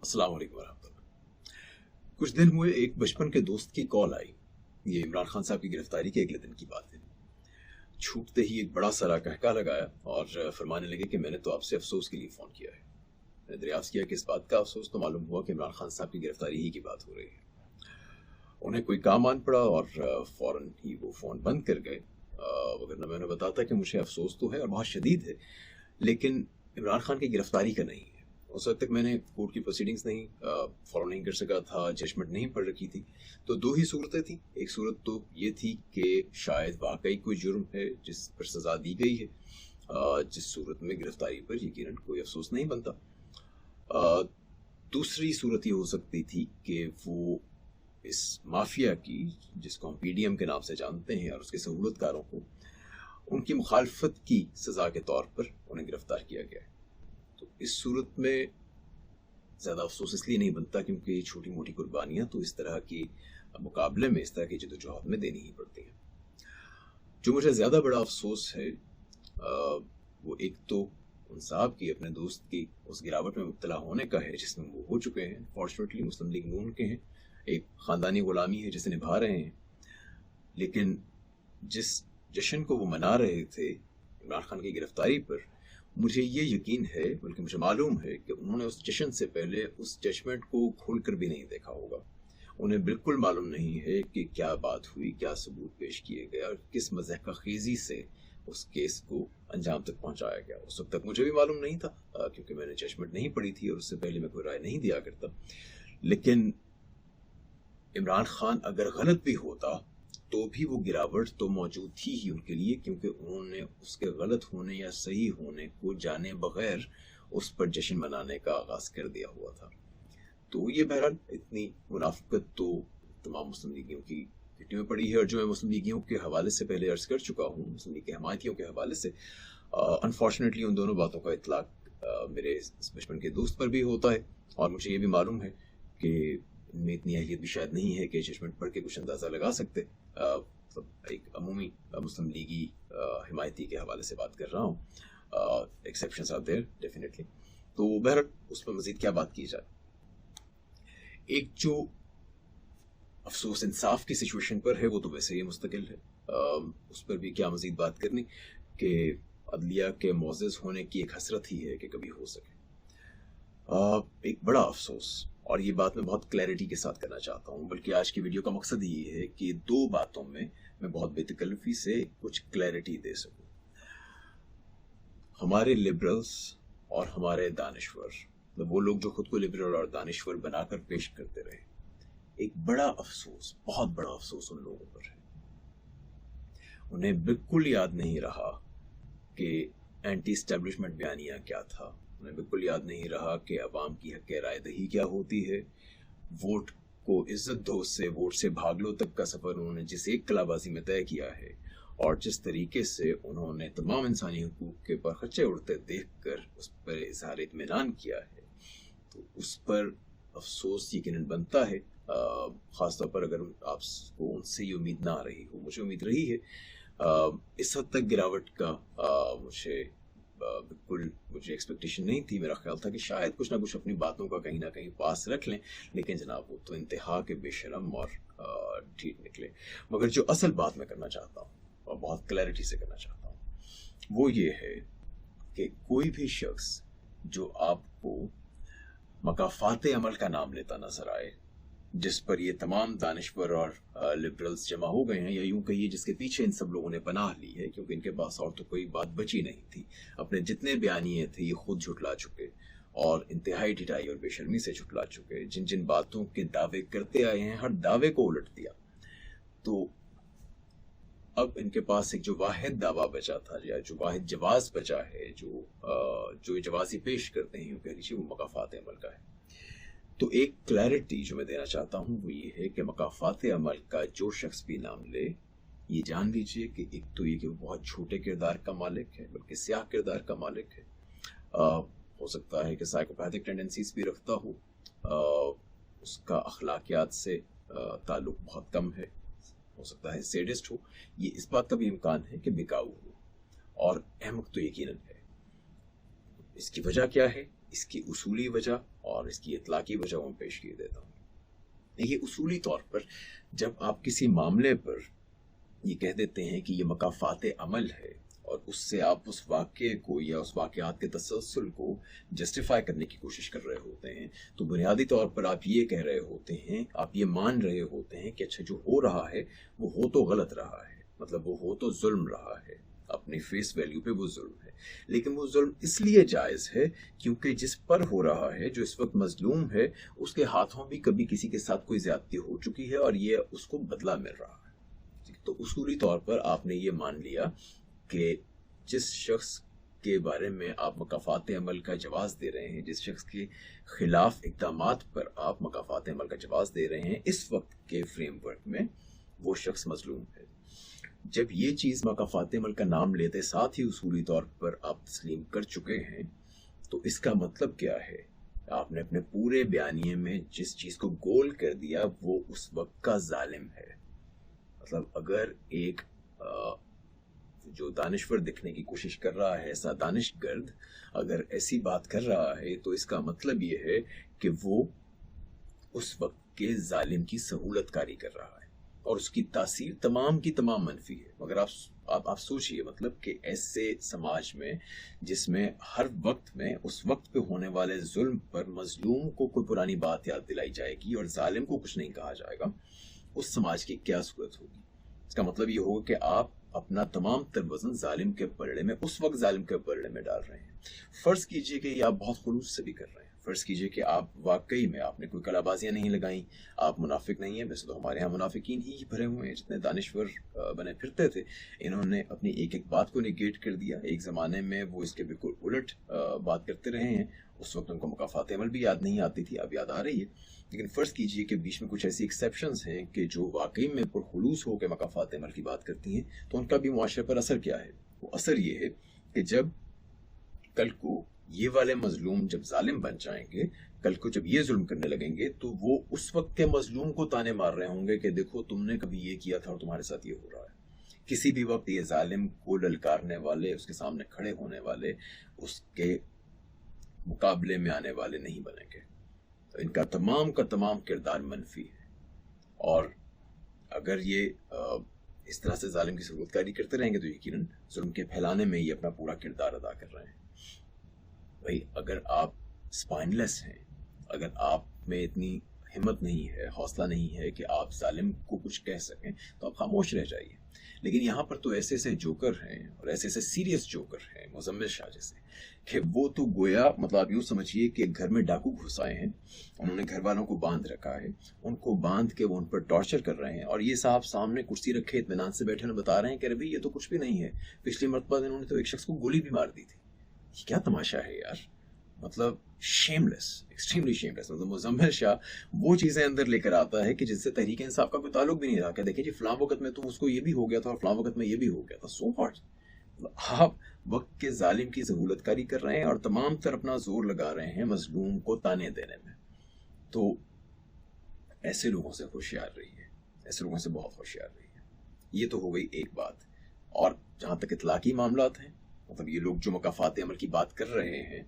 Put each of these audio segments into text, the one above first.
अस्सलाम वालेकुम वरहमतुल्लाह। कुछ दिन हुए एक बचपन के दोस्त की कॉल आई। ये इमरान खान साहब की गिरफ्तारी के अगले दिन की बात है। छूटते ही एक बड़ा सारा कहका लगाया और फरमाने लगे कि मैंने तो आपसे अफसोस के लिए फ़ोन किया है। मैंने दरियाफ्त किया कि इस बात का अफसोस, तो मालूम हुआ कि इमरान खान साहब की गिरफ्तारी ही की बात हो रही है। उन्हें कोई काम आन पड़ा और फ़ौरन ही वो फ़ोन बंद कर गए। वगरना मैं उन्हें बताता कि मुझे अफसोस तो है और बहुत शदीद है, लेकिन इमरान खान की गिरफ्तारी का नहीं है। उस वक्त तक मैंने कोर्ट की प्रोसीडिंग्स नहीं फॉलो नहीं कर सका था, जजमेंट नहीं पढ़ रखी थी। तो दो ही सूरतें थी। एक सूरत तो ये थी कि शायद वाकई कोई जुर्म है जिस पर सज़ा दी गई है, जिस सूरत में गिरफ्तारी पर यकीनन कोई अफसोस नहीं बनता। दूसरी सूरत ये हो सकती थी कि वो इस माफिया की, जिसको हम पीडीएम के नाम से जानते हैं, और उसके सहूलतकारों को उनकी मुखालफत की सज़ा के तौर पर उन्हें गिरफ्तार किया गया है। तो इस सूरत में ज़्यादा अफसोस इसलिए नहीं बनता क्योंकि छोटी मोटी कुर्बानियाँ तो इस तरह की मुकाबले में, इस तरह की जदोजहद में देनी ही पड़ती हैं। जो मुझे ज़्यादा बड़ा अफसोस है वो एक तो उन साहब की, अपने दोस्त की उस गिरावट में मुब्तला होने का है जिसमें वो हो चुके हैं। फॉर्चुनेटली मुस्लिम लीग नून के हैं, एक ख़ानदानी ग़ुलामी है जिसे निभा रहे हैं। लेकिन जिस जश्न को वो मना रहे थे इमरान खान की गिरफ्तारी पर, मुझे ये यकीन है, बल्कि मुझे मालूम है कि उन्होंने उस जश्न से पहले उस जजमेंट को खोलकर भी नहीं देखा होगा। उन्हें बिल्कुल मालूम नहीं है कि क्या बात हुई, क्या सबूत पेश किए गए और किस मज़हक़ाख़ीज़ी से उस केस को अंजाम तक पहुंचाया गया। उस वक्त तक मुझे भी मालूम नहीं था क्योंकि मैंने जजमेंट नहीं पढ़ी थी और उससे पहले मैं कोई राय नहीं दिया करता। लेकिन इमरान खान अगर गलत भी होता तो भी वो गिरावट तो मौजूद थी ही उनके लिए, क्योंकि उन्होंने उसके गलत होने या सही होने को जाने बगैर उस पर जश्न मनाने का आगाज कर दिया हुआ था। तो ये बहरहाल इतनी मुनाफिकत तो तमाम मुस्लिम लीगियों की घटी में पड़ी है। और जो मैं मुस्लिम लीगियों के हवाले से पहले अर्ज कर चुका हूँ, मुस्लिम लीग के हमायतियों के हवाले से, अनफॉर्चुनेटली उन दोनों बातों का इतलाक मेरे इस बचपन के दोस्त पर भी होता है। और मुझे ये भी मालूम है कि इनमें इतनी अहलियत भी शायद नहीं है कि जजमेंट पढ़ के कुछ अंदाज़ा लगा सकते। एक अमूमी मुस्लिम लीगी हिमायती के हवाले से बात कर रहा हूँ। Exceptions are there definitely. तो बहरहाल उस पर मज़ीद क्या बात की जाए। एक जो अफसोस इंसाफ की सिचुएशन पर है वो तो वैसे ही मुस्तकिल है, उस पर भी क्या मज़ीद बात करनी कि अदलिया के मोअज़्ज़ज़ होने की एक हसरत ही है कि कभी हो सके। एक बड़ा अफसोस, और ये बात मैं बहुत क्लैरिटी के साथ करना चाहता हूँ, बल्कि आज की वीडियो का मकसद ही ये है कि दो बातों में मैं बहुत बेतकल्लुफ़ी से कुछ क्लैरिटी दे सकूँ। हमारे लिबरल्स और हमारे दानिश्वर, मतलब वो लोग जो खुद को लिबरल और दानिश्वर बनाकर पेश करते रहे, एक बड़ा अफसोस, बहुत बड़ा अफसोस उन लोगों पर है। उन्हें बिल्कुल याद नहीं रहा कि एंटी एस्टेब्लिशमेंट बयानिया क्या था। उन्हें बिल्कुल याद नहीं रहा कि अवाम की हक़ राय दही क्या होती है। वोट को इज्जत दो से वोट से भाग लो तक का सफ़र उन्होंने जिस एक कलाबाजी में तय किया है, और जिस तरीके से उन्होंने तमाम इंसानी हुकूक के परखच्चे उड़ते देखकर उस पर इज़हार इत्मीनान किया है, तो उस पर अफसोस यकीनन बनता है। ख़ासतौर पर अगर आपको उनसे ये उम्मीद ना रही हो। मुझे उम्मीद रही है। इस हद तक गिरावट का बिल्कुल मुझे एक्सपेक्टेशन नहीं थी। मेरा ख्याल था कि शायद कुछ ना कुछ अपनी बातों का कहीं ना कहीं पास रख लें, लेकिन जनाब वो तो इंतहा के बेशरम और ठीक निकले। मगर जो असल बात मैं करना चाहता हूँ और बहुत क्लैरिटी से करना चाहता हूँ वो ये है कि कोई भी शख्स जो आपको मकाफाते अमल का नाम लेता नजर आए, जिस पर ये तमाम दानिश्वर और लिबरल्स जमा हो गए हैं, या यूं कहिए जिसके पीछे इन सब लोगों ने पनाह ली है, क्योंकि इनके पास और तो कोई बात बची नहीं थी। अपने जितने बयानिए थे ये खुद झुटला चुके और इंतहाई ढिठाई और बेशर्मी से झुटला चुके। जिन जिन बातों के दावे करते आए हैं, हर दावे को उलट दिया। तो अब इनके पास एक जो वाहिद दावा बचा था, या जो वाहिद जवाज बचा है, जो जवाज़ी पेश करते हैं, यूं कह लीजिए, वो मकाफात अमल का है। तो एक क्लैरिटी जो मैं देना चाहता हूँ वो ये है कि मकाफात अमल का जो शख्स भी नाम ले, ये जान लीजिए कि एक तो ये कि वो बहुत छोटे किरदार का मालिक है, बल्कि स्याह किरदार का मालिक है। हो सकता है कि साइकोपैथिक टेंडेंसीज भी रखता हो, उसका अखलाकियात से ताल्लुक बहुत कम है, हो सकता है सेडिस्ट हो, ये इस बात का भी इम्कान है कि बिकाऊ हो, और अहमक तो यकीनन है। इसकी वजह क्या है? इसकी उसूली वजह اور اس کی इतलाकी वजह मैं पेश किए देता हूँ। देखिए, उसूली तौर पर जब आप किसी मामले पर ये कह देते हैं कि ये मकाफात अमल है और उससे आप उस वाक़े को या उस वाक़यात के तसलसल को जस्टिफाई करने की कोशिश कर रहे होते हैं, तो बुनियादी तौर पर आप ये कह रहे होते हैं, आप ये मान रहे होते हैं कि अच्छा जो हो रहा है वो हो तो गलत रहा है, मतलब वो हो तो जुल्म रहा है, अपनी फेस वैल्यू पे वो जुल्म है, लेकिन वो जुल्म इसलिए जायज़ है क्योंकि जिस पर हो रहा है, जो इस वक्त मजलूम है, उसके हाथों भी कभी किसी के साथ कोई ज़्यादती हो चुकी है और ये उसको बदला मिल रहा है। तो उसूली तौर पर आपने ये मान लिया कि जिस शख्स के बारे में आप मकाफात अमल का जवाज़ दे रहे हैं, जिस शख्स के खिलाफ इक़दामात पर आप मकाफात अमल का जवाज़ दे रहे हैं, इस वक्त के फ्रेमवर्क में वो शख्स मजलूम है। जब ये चीज़ मकाफात अमल का नाम लेते साथ ही उसूली तौर पर आप तस्लीम कर चुके हैं, तो इसका मतलब क्या है? आपने अपने पूरे बयानिए में जिस चीज़ को गोल कर दिया वो उस वक्त का जालिम है। मतलब अगर एक जो दानिश्वर दिखने की कोशिश कर रहा है, ऐसा दानिशगर्द अगर ऐसी बात कर रहा है, तो इसका मतलब ये है कि वो उस वक्त के जालिम की सहूलतकारी कर रहा है और उसकी तासीर तमाम की तमाम मनफी है। मगर आप सोचिए, मतलब कि ऐसे समाज में जिसमें हर वक्त में उस वक्त पे होने वाले जुल्म पर मजलूम को कोई पुरानी बात याद दिलाई जाएगी और जालिम को कुछ नहीं कहा जाएगा, उस समाज की क्या सूरत होगी? इसका मतलब ये होगा कि आप अपना तमाम तर वजन जालिम के पलड़े में, उस वक्त जालिम के पलड़े में डाल रहे हैं। फर्ज कीजिए कि ये आप बहुत खुलूस से भी कर रहे हैं, फर्ज कीजिए कि आप वाकई में आपने कोई कलाबाजियां नहीं लगाई, आप मुनाफिक नहीं है। वैसे तो हमारे यहाँ मुनाफिकीन ही भरे हुए हैं, जितने दानिश्वर बने फिरते थे, इन्होंने अपनी एक एक बात को निगेट कर दिया। एक ज़माने में वो इसके बिल्कुल उलट बात करते रहे हैं, उस वक्त उनको मकाफात अमल भी याद नहीं आती थी, अब याद आ रही है। लेकिन फ़र्ज़ कीजिए कि बीच में कुछ ऐसी एक्सेप्शंस हैं कि जो वाकई में पुरखुलूस हो के मकाफात अमल की बात करती हैं, तो उनका भी मुआशरे पर असर क्या है? वो असर ये है कि जब कल को ये वाले मजलूम जब जालिम बन जाएंगे, कल को जब ये जुल्म करने लगेंगे, तो वो उस वक्त के मजलूम को ताने मार रहे होंगे कि देखो तुमने कभी ये किया था और तुम्हारे साथ ये हो रहा है। किसी भी वक्त ये जालिम को ललकारने वाले, उसके सामने खड़े होने वाले, उसके मुकाबले में आने वाले नहीं बनेंगे। तो इनका तमाम का तमाम किरदार मनफी है और अगर ये इस तरह से जालिम की सबूतकारी करते रहेंगे तो यकीनन जुल्म के फैलाने में ये अपना पूरा किरदार अदा कर रहे हैं। भाई, अगर आप स्पाइनलेस हैं, अगर आप में इतनी हिम्मत नहीं है, हौसला नहीं है कि आप जालिम को कुछ कह सकें, तो आप खामोश रह जाइए। लेकिन यहाँ पर तो ऐसे ऐसे जोकर हैं और ऐसे ऐसे सीरियस जोकर हैं, मुज़म्मिल शाह जैसे, कि वो तो गोया, मतलब आप यूँ समझिए कि घर में डाकू घुस आए हैं, उन्होंने घर वालों को बांध रखा है, उनको बांध के वो उन पर टॉर्चर कर रहे हैं और ये साहब सामने कुर्सी रखे इत्मीनान से बैठे बता रहे हैं कि अरे भाई ये तो कुछ भी नहीं है, पिछली मरतबा इन्होंने तो एक शख्स को गोली भी मार दी थी। ये क्या तमाशा है यार, मतलब शेमलेस, एक्सट्रीमली शेमलेस। मतलब मुज़म्मिल शाह वो चीज़ें अंदर लेकर आता है कि जिससे तहरीक इंसाफ का कोई ताल्लुक भी नहीं रहा। कि देखिए जी, फलां वक्त में तो उसको ये भी हो गया था और फलां वक्त में ये भी हो गया था। So what? आप वक्त के जालिम की सहूलतकारी कर रहे हैं और तमाम तर अपना जोर लगा रहे हैं मजलूम को ताने देने में। तो ऐसे लोगों से होशियार रहिए, ऐसे लोगों से बहुत होशियार रहिए। ये तो हो गई एक बात। और जहाँ तक इतलाकी मामलात हैं, मतलब ये लोग जो मकाफात अमल की बात कर रहे हैं,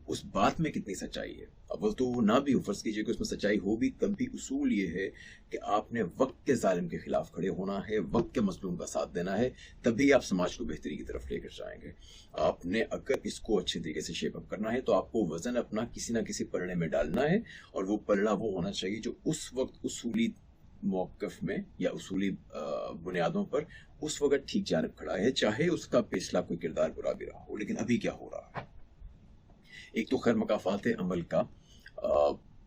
उस बात में कितनी सच्चाई है? अब तो वो ना भी हो, फर्ज कीजिए कि उसमें सच्चाई हो भी, तब भी उसूल ये है कि आपने वक्त के जालिम के खिलाफ खड़े होना है, वक्त के मजलूम का साथ देना है, तभी आप समाज को बेहतरी की तरफ लेकर जाएंगे। आपने अगर इसको अच्छे तरीके से शेप अप करना है तो आपको वजन अपना किसी ना किसी पलड़े में डालना है और वो पलड़ा वो होना चाहिए जो उस वक्त उसूली मौक़िफ़ में या उसूली बुनियादों पर उस वक्त ठीक जानिब खड़ा है, चाहे उसका पिछला कोई किरदार बुरा भी रहा हो। लेकिन अभी क्या हो रहा है? एक तो खैर मकाफात अमल का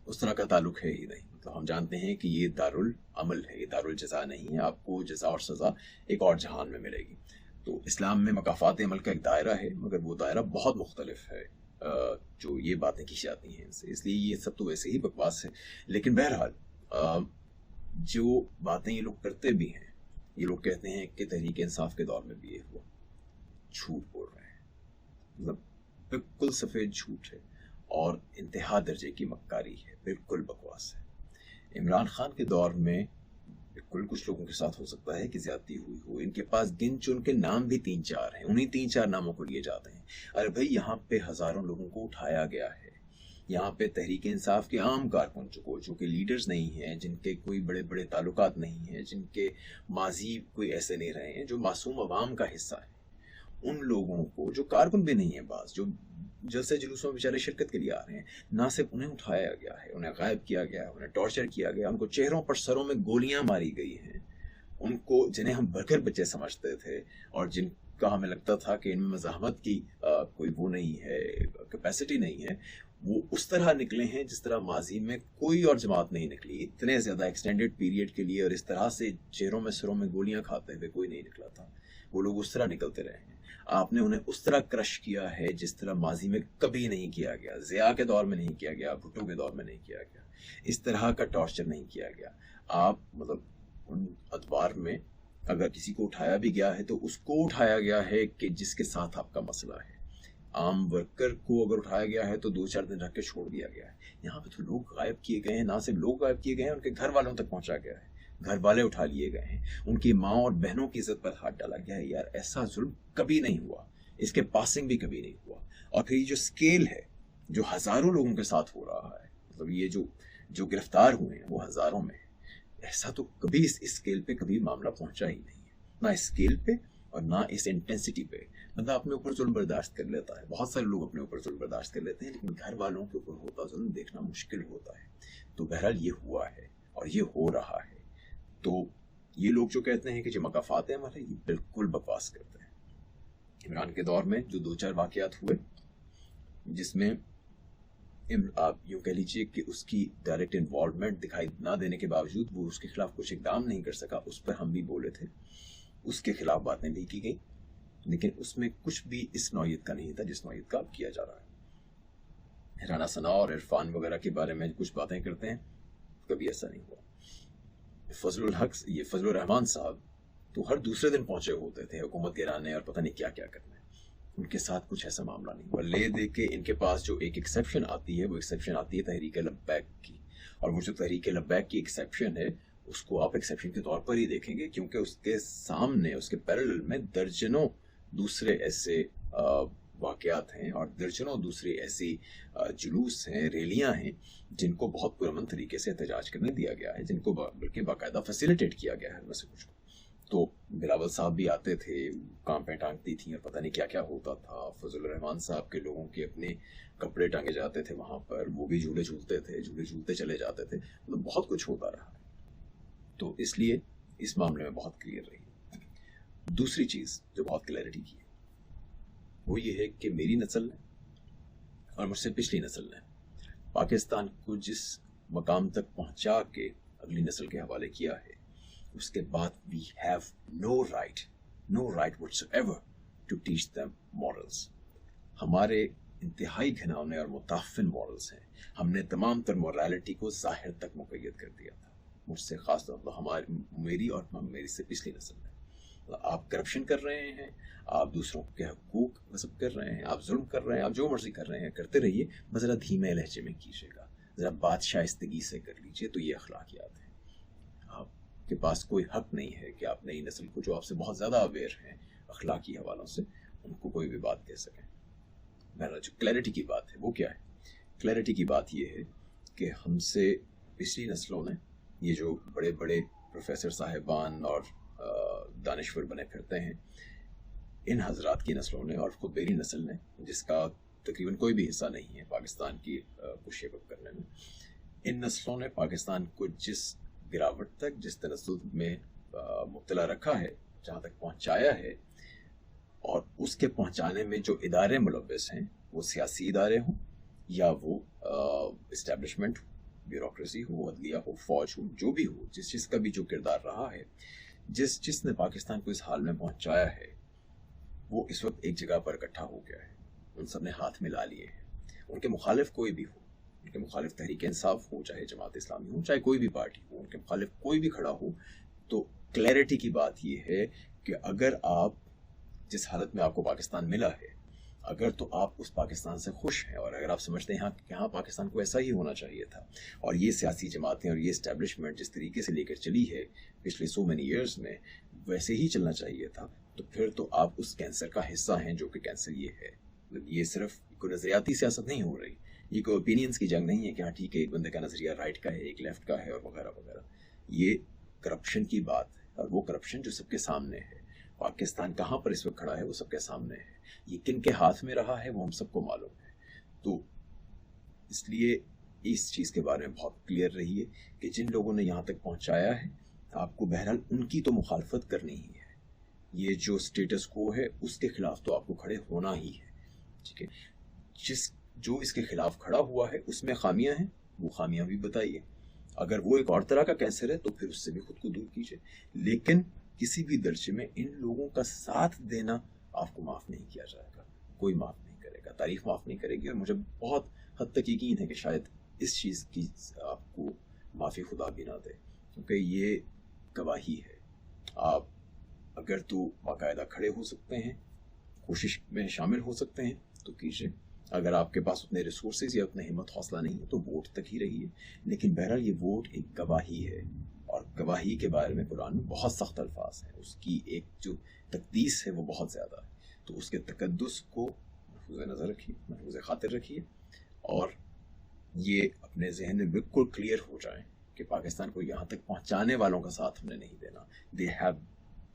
उस तरह का ताल्लुक है ही नहीं। मतलब हम जानते हैं कि ये दारुल अमल है, ये दारुल जज़ा नहीं है। आपको जज़ा और सज़ा एक और जहान में मिलेगी। तो इस्लाम में मकाफात अमल का एक दायरा है, मगर वो दायरा बहुत मुख्तलिफ है जो ये बातें की जाती हैं इनसे, इसलिए ये सब तो वैसे ही बकवास है। लेकिन बहरहाल जो बातें ये लोग करते भी हैं, ये लोग कहते हैं कि तहरीक इंसाफ के दौर में भी ये हुआ, झूठ बोल रहे हैं। मतलब बिल्कुल सफ़ेद झूठ है और इंतहा दर्जे की मक्कारी है, बिल्कुल बकवास है। इमरान खान के दौर में बिल्कुल कुछ लोगों के साथ हो सकता है कि ज्यादती हुई हो। इनके पास गिन चुन के नाम भी 3-4 हैं, उन्हीं 3-4 नामों को लिए जाते हैं। अरे भाई, यहाँ पे हजारों लोगों को उठाया गया है, یہاں پہ تحریک انصاف کے عام کارکن جو کہ لیڈرز نہیں ہیں، جن کے کوئی بڑے بڑے تعلقات نہیں ہیں، جن کے ماضی کوئی ایسے نہیں رہے ہیں، جو معصوم عوام کا حصہ ہے، ان لوگوں کو جو کارکن بھی نہیں ہیں، بعض جو جلسے جلوسوں میں بیچارے شرکت کے لیے آ رہے ہیں، نہ صرف انہیں اٹھایا گیا ہے، انہیں غائب کیا گیا ہے، انہیں ٹارچر کیا گیا، ان کو چہروں پر سروں میں گولیاں ماری گئی ہیں، ان کو جنہیں ہم برگر بچے سمجھتے تھے اور جن کا ہمیں لگتا تھا کہ ان میں مزاحمت کی کوئی وہ نہیں ہے، کیپیسٹی نہیں ہے، وہ اس طرح نکلے ہیں جس طرح ماضی میں کوئی اور جماعت نہیں نکلی، اتنے زیادہ ایکسٹینڈڈ پیریڈ کے لیے اور اس طرح سے چہروں میں سروں میں گولیاں کھاتے ہوئے کوئی نہیں نکلا تھا. وہ لوگ اس طرح نکلتے رہے ہیں. آپ نے انہیں اس طرح کرش کیا ہے جس طرح ماضی میں کبھی نہیں کیا گیا، ضیاء کے دور میں نہیں کیا گیا، بھٹو کے دور میں نہیں کیا گیا، اس طرح کا ٹارچر نہیں کیا گیا. آپ مطلب ان ادوار میں اگر کسی کو اٹھایا بھی گیا ہے تو اس کو اٹھایا گیا ہے کہ جس کے ساتھ آپ کا مسئلہ ہے. عام ورکر کو اگر اٹھایا گیا ہے تو 2-4 دن رکھ کے چھوڑ دیا گیا ہے. یہاں پہ تو لوگ غائب کیے گئے ہیں، نہ صرف لوگ غائب کیے گئے ہیں، ان کے گھر والوں تک پہنچا گیا ہے، گھر والے اٹھا لیے گئے ہیں، ان کی ماں اور بہنوں کی عزت پر ہاتھ ڈالا گیا ہے. یار ایسا ظلم کبھی نہیں ہوا، اس کے پاسنگ بھی کبھی نہیں ہوا. اور پھر یہ جو سکیل ہے جو ہزاروں لوگوں کے ساتھ ہو رہا ہے، مطلب یہ جو گرفتار ہوئے ہیں وہ ہزاروں میں، ایسا تو کبھی اس اسکیل پہ کبھی معاملہ پہنچا ہی نہیں ہے، نہ اسکیل پہ اور نہ اس انٹینسٹی پہ. بندہ اپنے اوپر ظلم برداشت کر لیتا ہے، بہت سارے لوگ اپنے اوپر ظلم برداشت کر لیتے ہیں، لیکن گھر والوں کے اوپر ہوتا ظلم دیکھنا مشکل ہوتا ہے. تو بہرحال یہ ہوا ہے اور یہ ہو رہا ہے. تو یہ لوگ جو کہتے ہیں کہ جو مقافات ہیں ہمارے، یہ بالکل بکواس کرتے ہیں. عمران کے دور میں جو 2-4 واقعات ہوئے جس میں آپ یوں کہہ لیجیے کہ اس کی ڈائریکٹ انوالومنٹ دکھائی نہ دینے کے باوجود وہ اس کے خلاف کچھ اقدام نہیں کر سکا، اس پر ہم بھی بولے تھے، اس کے خلاف باتیں بھی کی گئی، لیکن اس میں کچھ بھی اس نوعیت کا نہیں تھا جس نوعیت کا اب کیا جا رہا ہے. رانا ثنا اور عرفان وغیرہ کے بارے میں کچھ باتیں کرتے ہیں، کبھی ایسا نہیں ہوا. فضل الحق، یہ فضل الرحمان صاحب تو ہر دوسرے دن پہنچے ہوتے تھے حکومت گرانے اور پتہ نہیں کیا کیا کرنے. ان کے ساتھ کچھ ایسا معاملہ نہیں ہوا. لے دے کے ان کے پاس جو ایک ایکسیپشن آتی ہے، وہ ایکسیپشن آتی ہے تحریک لبیک کی، اور وہ جو تحریک لبیک کی ایکسیپشن ہے اس کو آپ ایکسیپشن کے طور پر ہی دیکھیں گے، کیونکہ اس کے سامنے اس کے پیرلل میں درجنوں دوسرے ایسے واقعات ہیں اور درجنوں دوسری ایسی جلوس ہیں، ریلیاں ہیں جن کو بہت پرامن طریقے سے احتجاج کرنے دیا گیا ہے، جن کو بلکہ باقاعدہ فیسیلیٹیٹ کیا گیا ہے ان میں سے کچھ کو. تو بلاول صاحب بھی آتے تھے، کام پہ ٹانگتی تھیں اور پتہ نہیں کیا کیا ہوتا تھا. فضل الرحمان صاحب کے لوگوں کے اپنے کپڑے ٹانگے جاتے تھے وہاں پر، وہ بھی جھولے جھولتے تھے، جھولے جھولتے چلے جاتے تھے. مطلب بہت کچھ ہوتا رہا ہے. تو اس لیے اس معاملے میں بہت کلیئر رہی. دوسری چیز جو بہت کلیئرٹی کی ہے وہ یہ ہے کہ میری نسل نے اور مجھ سے پچھلی نسل نے پاکستان کو جس مقام تک پہنچا کے اگلی نسل کے حوالے کیا ہے، اس کے بعد we have no right whatsoever to teach them morals. ہمارے انتہائی گھناؤنے اور متعفن مورلز ہیں. ہم نے تمام تر مورالٹی کو ظاہر تک مقید کر دیا تھا. مجھ سے خاص طور پر میری اور میری سے پچھلی نسل نے. آپ کرپشن کر رہے ہیں، آپ دوسروں کے حقوق غصب کر رہے ہیں، آپ ظلم کر رہے ہیں، آپ جو مرضی کر رہے ہیں کرتے رہیے، بس ذرا دھیمے لہجے میں کیجیے گا، ذرا بات شائستگی سے کر لیجیے. تو یہ اخلاقیات ہیں. آپ کے پاس کوئی حق نہیں ہے کہ آپ نئی نسل کو جو آپ سے بہت زیادہ اویئر ہیں اخلاقی حوالوں سے، ان کو کوئی بھی بات کہہ سکیں. میرا جو کلیئرٹی کی بات ہے وہ کیا ہے؟ کلیئرٹی کی بات یہ ہے کہ ہم سے پچھلی نسلوں نے، یہ جو بڑے بڑے پروفیسر صاحبان اور دانشور بنے پھرتے ہیں، ان حضرات کی نسلوں نے اور خود میری نسل نے، جس کا تقریباً کوئی بھی حصہ نہیں ہے پاکستان کی کو شیپ اپ کرنے میں، ان نسلوں نے پاکستان کو جس گراوٹ تک، جس تنزل میں مبتلا رکھا ہے، جہاں تک پہنچایا ہے، اور اس کے پہنچانے میں جو ادارے ملوث ہیں، وہ سیاسی ادارے ہوں یا وہ اسٹیبلشمنٹ ہو، بیوروکریسی ہو، عدلیہ ہو، فوج ہو، جو بھی ہو، جس کا بھی جو کردار رہا ہے، جس نے پاکستان کو اس حال میں پہنچایا ہے، وہ اس وقت ایک جگہ پر اکٹھا ہو گیا ہے. ان سب نے ہاتھ ملا لیے ہیں. ان کے مخالف کوئی بھی ہو، ان کے مخالف تحریک انصاف ہو، چاہے جماعت اسلامی ہو، چاہے کوئی بھی پارٹی ہو، ان کے مخالف کوئی بھی کھڑا ہو، تو کلیئرٹی کی بات یہ ہے کہ اگر آپ جس حالت میں آپ کو پاکستان ملا ہے، اگر تو آپ اس پاکستان سے خوش ہیں، اور اگر آپ سمجھتے ہیں کہ ہاں پاکستان کو ایسا ہی ہونا چاہیے تھا، اور یہ سیاسی جماعتیں اور یہ اسٹیبلشمنٹ جس طریقے سے لے کر چلی ہے پچھلے سو مینی ایئرز میں، ویسے ہی چلنا چاہیے تھا، تو پھر تو آپ اس کینسر کا حصہ ہیں، جو کہ کینسر یہ ہے. یہ صرف کوئی نظریاتی سیاست نہیں ہو رہی، یہ کوئی اوپینینس کی جنگ نہیں ہے کہ ہاں ٹھیک ہے ایک بندے کا نظریہ رائٹ کا ہے ایک لیفٹ کا ہے اور وغیرہ وغیرہ. یہ کرپشن کی بات ہے اور وہ کرپشن جو سب کے سامنے ہے. پاکستان کہاں پر اس وقت کھڑا ہے وہ سب کے سامنے ہے. یہ کن کے ہاتھ میں رہا ہے وہ ہم سب کو معلوم ہے. تو اس لیے اس چیز کے بارے میں بہت کلیئر رہیے کہ جن لوگوں نے یہاں تک پہنچایا ہے آپ کو بہرحال ان کی تو مخالفت کرنی ہی ہے. یہ جو سٹیٹس کو ہے اس کے خلاف تو آپ کو کھڑے ہونا ہی ہے. ٹھیک ہے. جو اس کے خلاف کھڑا ہوا ہے اس میں خامیاں ہیں وہ خامیاں بھی بتائیے. اگر وہ ایک اور طرح کا کینسر ہے تو پھر اس سے بھی خود کو دور کیجیے. لیکن کسی بھی درجے میں ان لوگوں کا ساتھ دینا آپ کو معاف نہیں کیا جائے گا. کوئی معاف نہیں کرے گا. تاریخ معاف نہیں کرے گی. اور مجھے بہت حد تک یقین ہے کہ شاید اس چیز کی آپ کو معافی خدا بھی نہ دے کیونکہ یہ گواہی ہے. آپ اگر تو باقاعدہ کھڑے ہو سکتے ہیں کوشش میں شامل ہو سکتے ہیں تو کیجیے. اگر آپ کے پاس اتنے ریسورسز یا اتنا ہمت حوصلہ نہیں ہے تو ووٹ تک ہی رہیے. لیکن بہرحال یہ ووٹ ایک گواہی ہے اور گواہی کے بارے میں قرآن میں بہت سخت الفاظ ہیں. اس کی ایک جو تقدیس ہے وہ بہت زیادہ ہے. تو اس کے تقدس کو محفوظ نظر رکھیے محفوظ خاطر رکھیے اور یہ اپنے ذہن میں بالکل کلیئر ہو جائیں کہ پاکستان کو یہاں تک پہنچانے والوں کا ساتھ ہم نے نہیں دینا. They have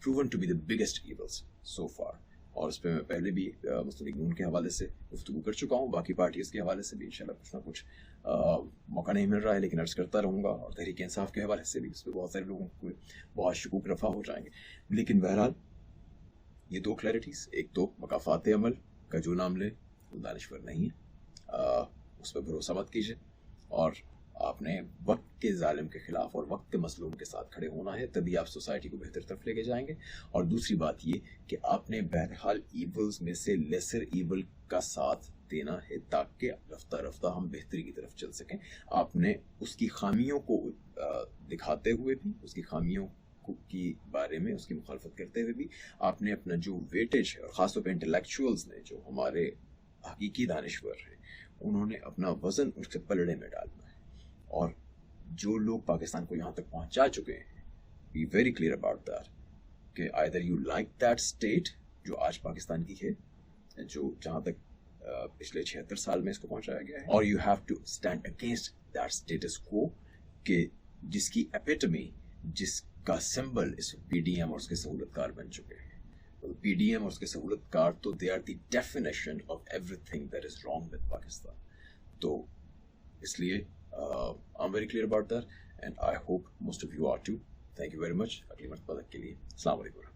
proven to be the biggest evils so far. اور اس پہ میں پہلے بھی مسلم لیگ نون کے حوالے سے گفتگو کر چکا ہوں. باقی پارٹیز کے حوالے سے بھی انشاءاللہ کچھ نہ کچھ موقع نہیں مل رہا ہے لیکن عرض کرتا رہوں گا. اور تحریک انصاف کے حوالے سے بھی اس پہ بہت سارے لوگوں کو بہت شکوک رفع ہو جائیں گے. لیکن بہرحال یہ دو کلیئرٹیز. ایک تو مقافات عمل کا جو نام لے وہ دانشور نہیں ہے. اس پہ بھروسہ مت کیجیے. اور آپ نے وقت کے ظالم کے خلاف اور وقت کے مظلوم کے ساتھ کھڑے ہونا ہے تبھی آپ سوسائٹی کو بہتر طرف لے کے جائیں گے. اور دوسری بات یہ کہ آپ نے بہرحال ایولز میں سے لیسر ایول کا ساتھ دینا ہے تاکہ رفتہ رفتہ ہم بہتری کی طرف چل سکیں. آپ نے اس کی خامیوں کو دکھاتے ہوئے بھی اس کی خامیوں کی بارے میں اس کی مخالفت کرتے ہوئے بھی آپ نے اپنا جو ویٹیج ہے اور خاص طور پہ انٹلیکچوئلز نے جو ہمارے حقیقی دانشور ہیں انہوں نے اپنا وزن اس کے پلڑے میں ڈالنا ہے. اور جو لوگ پاکستان کو یہاں تک پہنچا چکے ہیں be very clear about that کہ either you like that state جو آج پاکستان کی ہے جو جہاں تک پچھلے 76 سال میں اس کو پہنچایا گیا ہے اور you have to stand against that status quo کہ جس کی ایپیٹمی جس کا سمبل اس پی ڈی ایم اور اس کے سہولت کار بن چکے ہیں. پی ڈی ایم اور اس کے سہولت کار تو they are the definition of everything that is wrong with Pakistan. تو اس لیے I'm very clear about that and I hope most of you are too. Thank you very much. اگلی مرتبہ تک کے لیے السلام علیکم.